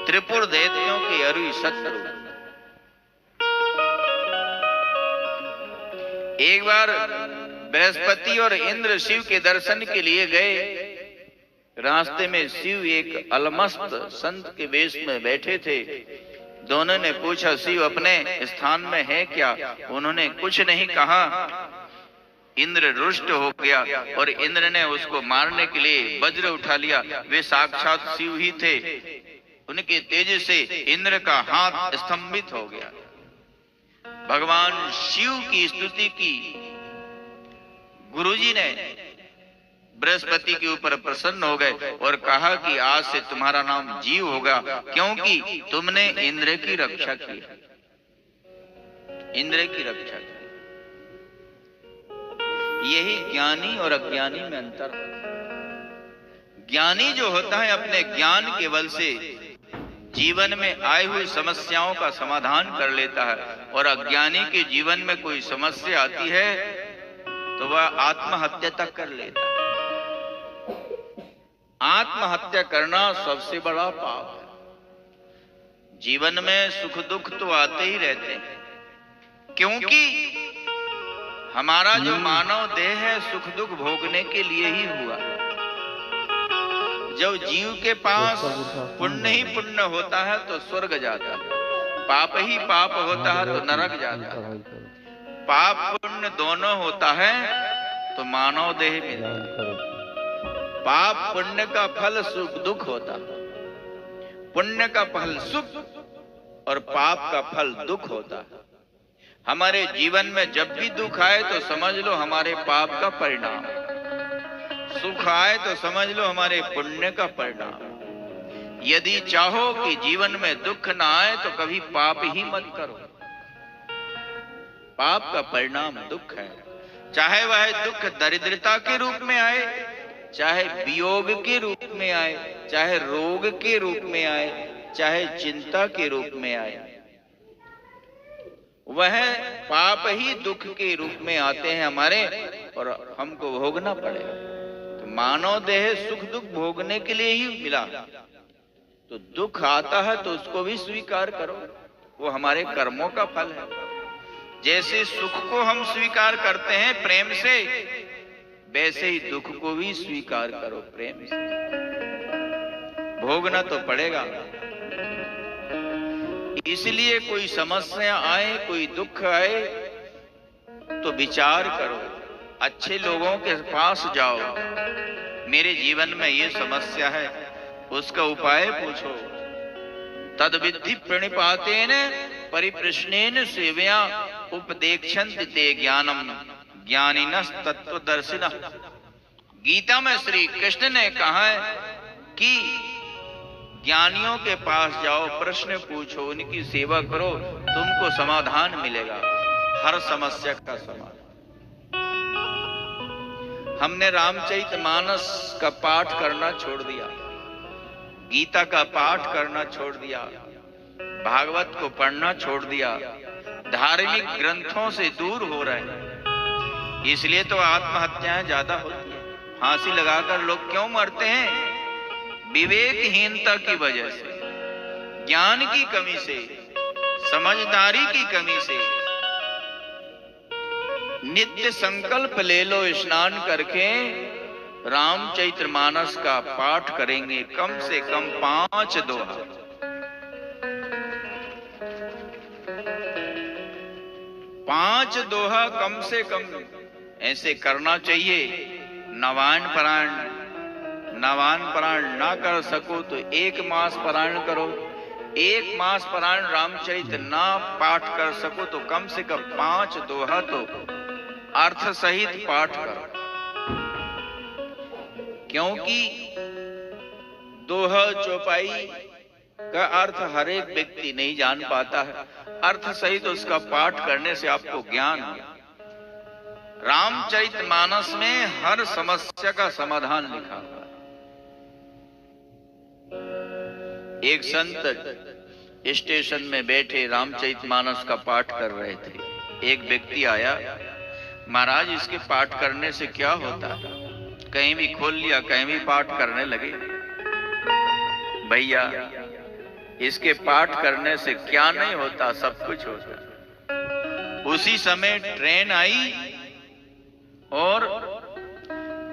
त्रिपुर दैत्यों के अरुई शत्रु। एक बार बृहस्पति और इंद्र शिव के दर्शन के लिए गए। रास्ते में शिव एक अलमस्त संत के वेश में बैठे थे। दोनों ने पूछा, शिव अपने स्थान में है क्या? उन्होंने कुछ नहीं कहा। इंद्र रुष्ट हो गया और इंद्र ने उसको मारने के लिए वज्र उठा लिया। वे साक्षात शिव ही थे। उनके तेज से इंद्र का हाथ स्तंभित हो गया। भगवान शिव की स्तुति की। गुरुजी ने बृहस्पति के ऊपर प्रसन्न हो गए और कहा कि आज से तुम्हारा नाम जीव होगा, क्योंकि तुमने इंद्र की रक्षा की। इंद्र की रक्षा की। यही ज्ञानी और अज्ञानी में अंतर है। ज्ञानी जो होता है अपने ज्ञान के बल से जीवन में आई हुई समस्याओं का समाधान कर लेता है, और अज्ञानी के जीवन में कोई समस्या आती है तो वह आत्महत्या तक कर लेता है। आत्महत्या करना सबसे बड़ा पाप है। जीवन में सुख दुख तो आते ही रहते हैं, क्योंकि हमारा जो मानव देह है सुख दुख भोगने के लिए ही हुआ। जब जीव के पास पुण्य ही पुण्य होता है तो स्वर्ग जाता है, पाप ही पाप होता है तो नरक जाता है। पाप पुण्य दोनों होता है तो मानव देह मिलता है। पाप पुण्य का फल सुख दुख होता है। पुण्य का फल सुख और पाप का फल दुख होता है। हमारे जीवन में जब भी दुख आए तो समझ लो हमारे पाप का परिणाम, सुख आए तो समझ लो हमारे पुण्य का परिणाम। यदि चाहो कि जीवन में दुख ना आए तो कभी पाप ही मत करो। पाप का परिणाम दुख है। चाहे वह दुख दरिद्रता के रूप में आए, चाहे वियोग के रूप में आए, चाहे रोग के रूप में आए, चाहे चिंता के रूप में आए, वह पाप ही दुख के रूप में आते हैं हमारे, और हमको भोगना पड़ेगा। तो मानव देह सुख दुख भोगने के लिए ही मिला। तो दुख आता है तो उसको भी स्वीकार करो, वो हमारे कर्मों का फल है। जैसे सुख को हम स्वीकार करते हैं प्रेम से, वैसे ही दुख को भी स्वीकार करो प्रेम से। भोगना तो पड़ेगा। इसलिए कोई समस्या आए, कोई दुख आए तो विचार करो, अच्छे लोगों के पास जाओ। मेरे जीवन में ये समस्या है, उसका उपाय पूछो। तद्विद्धि प्रणिपातेन परिप्रश्नेन सेवया उपदेक्षन्ति ते ज्ञानम ज्ञानिनः तत्वदर्शिनः। गीता में श्री कृष्ण ने कहा है कि ज्ञानियों के पास जाओ, प्रश्न पूछो, उनकी सेवा करो, तुमको समाधान मिलेगा, हर समस्या का समाधान। हमने रामचरितमानस का पाठ करना छोड़ दिया, गीता का पाठ करना छोड़ दिया, भागवत को पढ़ना छोड़ दिया, धार्मिक ग्रंथों से दूर हो रहे हैं। इसलिए तो आत्महत्याएं ज्यादा होती है। फांसी लगाकर लोग क्यों मरते हैं? विवेकहीनता की वजह से, ज्ञान की कमी से, समझदारी की कमी से। नित्य संकल्प ले लो, स्नान करके रामचरितमानस का पाठ करेंगे, कम से कम 5 दोहा। 5 दोहा कम से कम ऐसे करना चाहिए। नवान पारायण ना कर सको तो 1 मास पारायण करो। 1 मास पारायण रामचरित ना पाठ कर सको तो कम से कम 5 दोहा तो अर्थ सहित पाठ करो। क्योंकि दोहा चौपाई का अर्थ हर एक व्यक्ति नहीं जान पाता है। अर्थ सहित उसका पाठ करने से आपको ज्ञान हो। रामचरितमानस में हर समस्या का समाधान लिखा हुआ है। एक संत स्टेशन में बैठे रामचरितमानस का पाठ कर रहे थे। एक व्यक्ति आया, महाराज इसके पाठ करने से क्या होता है? कहीं भी खोल लिया, कहीं भी पाठ करने लगे। भैया इसके पाठ करने से क्या नहीं होता, सब कुछ होता। उसी समय ट्रेन आई और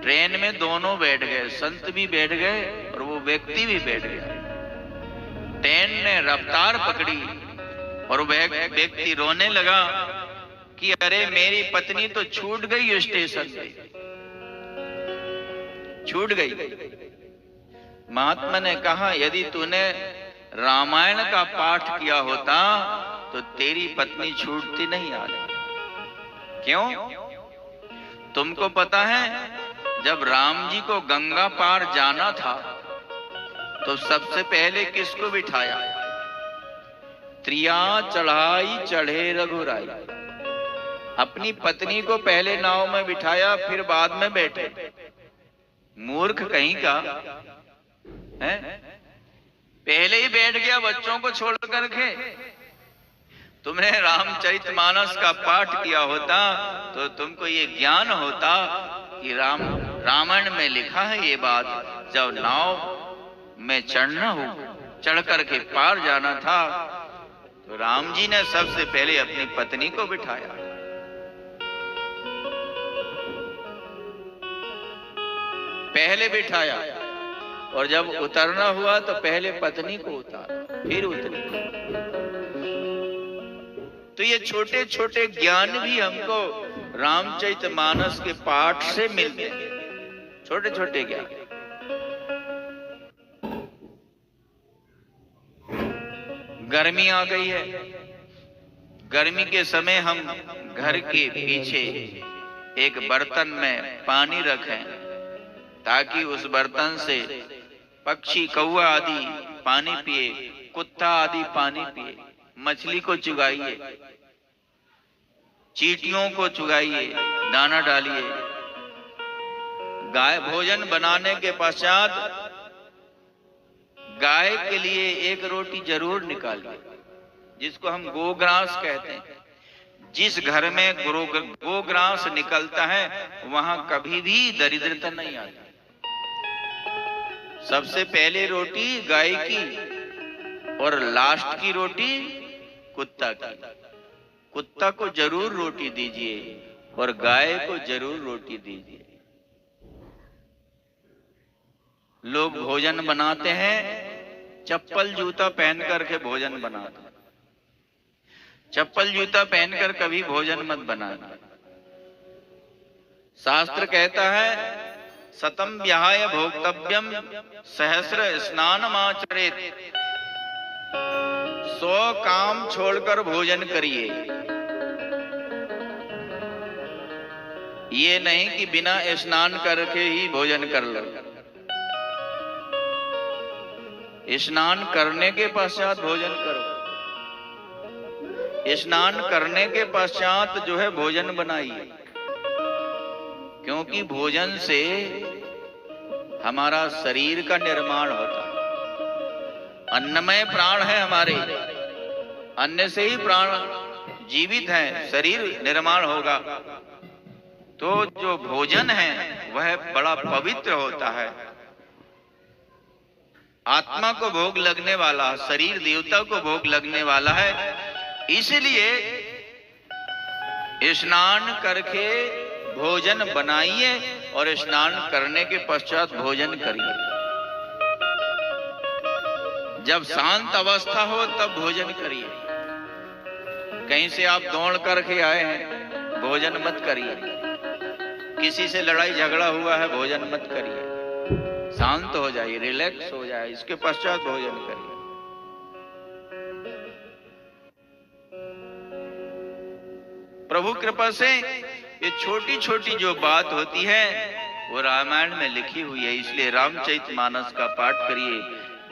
ट्रेन में दोनों बैठ गए, संत भी बैठ गए और वो व्यक्ति भी बैठ गया। ट्रेन ने रफ्तार पकड़ी और वह व्यक्ति रोने लगा कि अरे मेरी पत्नी तो छूट गई स्टेशन पे, छूट गई। महात्मा ने कहा यदि तूने रामायण का पाठ किया होता तो तेरी पत्नी छूटती नहीं आज। क्यों? तुमको पता है जब राम जी को गंगा पार जाना था तो सबसे पहले किसको बिठाया? त्रिया चढ़ाई चढ़े रघुराई। अपनी पत्नी को पहले नाव में बिठाया, फिर बाद में बैठे। मूर्ख कहीं का है, पहले ही बैठ गया बच्चों को छोड़ करके। तुमने रामचरितमानस का पाठ किया होता तो तुमको ये ज्ञान होता कि रामायण में लिखा है ये बात, जब नाव में चढ़ना हो, चढ़ करके पार जाना था तो राम जी ने सबसे पहले अपनी पत्नी को बिठाया। पहले बिठाया और जब उतरना हुआ तो पहले पत्नी को उतारा, फिर उतरी। तो ये छोटे छोटे ज्ञान भी हमको रामचरितमानस के पाठ से मिलते हैं, छोटे छोटे ज्ञान। गर्मी आ गई है, गर्मी के समय हम घर के पीछे एक बर्तन में पानी रखें ताकि उस बर्तन से पक्षी कौवा आदि पानी पिए, कुत्ता आदि पानी पिए। मछली को चुगाइए, चींटियों को चुगाइए, दाना डालिए। गाय भोजन बनाने के पश्चात गाय के लिए एक रोटी जरूर निकालिए, जिसको हम गोग्रास कहते हैं। जिस घर में गोग्रास निकलता है वहां कभी भी दरिद्रता नहीं आती। सबसे पहले रोटी गाय की और लास्ट की रोटी कुत्ता की। कुत्ता को जरूर रोटी दीजिए और गाय को जरूर रोटी दीजिए। लोग भोजन बनाते हैं, चप्पल जूता पहन करके भोजन बनाते हैं। चप्पल जूता पहनकर कभी भोजन मत बनाना। शास्त्र कहता है सतम विहाय भोक्तव्यम सहस्र स्नानमाचरेत। 100 काम छोड़कर भोजन करिए। ये नहीं कि बिना स्नान करके ही भोजन कर लो। स्नान करने के पश्चात भोजन करो। स्नान करने के पश्चात जो है भोजन बनाइए, क्योंकि भोजन से हमारा शरीर का निर्माण होता है। अन्नमय प्राण है हमारे, अन्न से ही प्राण जीवित है, शरीर निर्माण होगा। तो जो भोजन है वह बड़ा पवित्र होता है, आत्मा को भोग लगने वाला, शरीर देवता को भोग लगने वाला है। इसलिए स्नान करके भोजन बनाइए और स्नान करने के पश्चात भोजन करिए। जब शांत अवस्था हो तब भोजन करिए। कहीं से आप दौड़ करके आए हैं, भोजन मत करिए। किसी से लड़ाई झगड़ा हुआ है, भोजन मत करिए। शांत हो जाइए, रिलैक्स हो जाए, इसके पश्चात भोजन करिए। प्रभु कृपा से ये छोटी छोटी जो बात होती है वो रामायण में लिखी हुई है। इसलिए रामचरितमानस का पाठ करिए,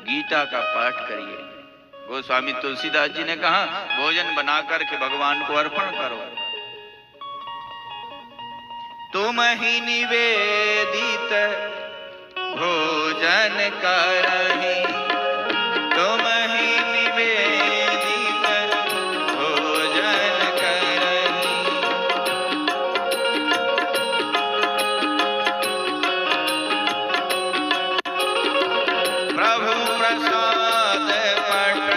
गीता का पाठ करिए। गोस्वामी तुलसीदास जी ने कहा भोजन बना करके भगवान को अर्पण करो। तुम ही निवेदित भोजन करहि, तुम ही निवेदित भोजन करहि। प्रभु प्रसाद पट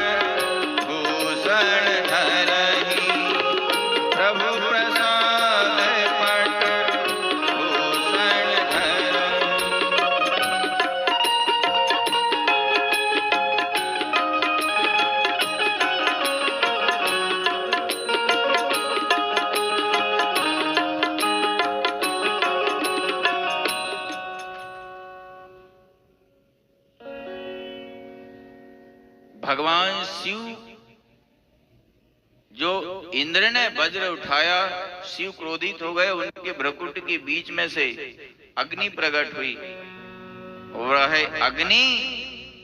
भगवान शिव, जो इंद्र ने वज्र उठाया, शिव क्रोधित हो गए, उनके भ्रकुट के बीच में से अग्नि प्रकट हुई। वह अग्नि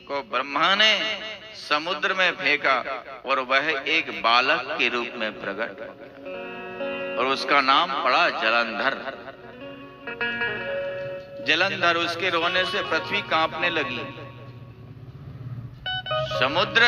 को ब्रह्मा ने समुद्र में फेंका और वह एक बालक के रूप में प्रकट हो गया और उसका नाम पड़ा जलंधर। जलंधर, उसके रोने से पृथ्वी कांपने लगी। समुद्र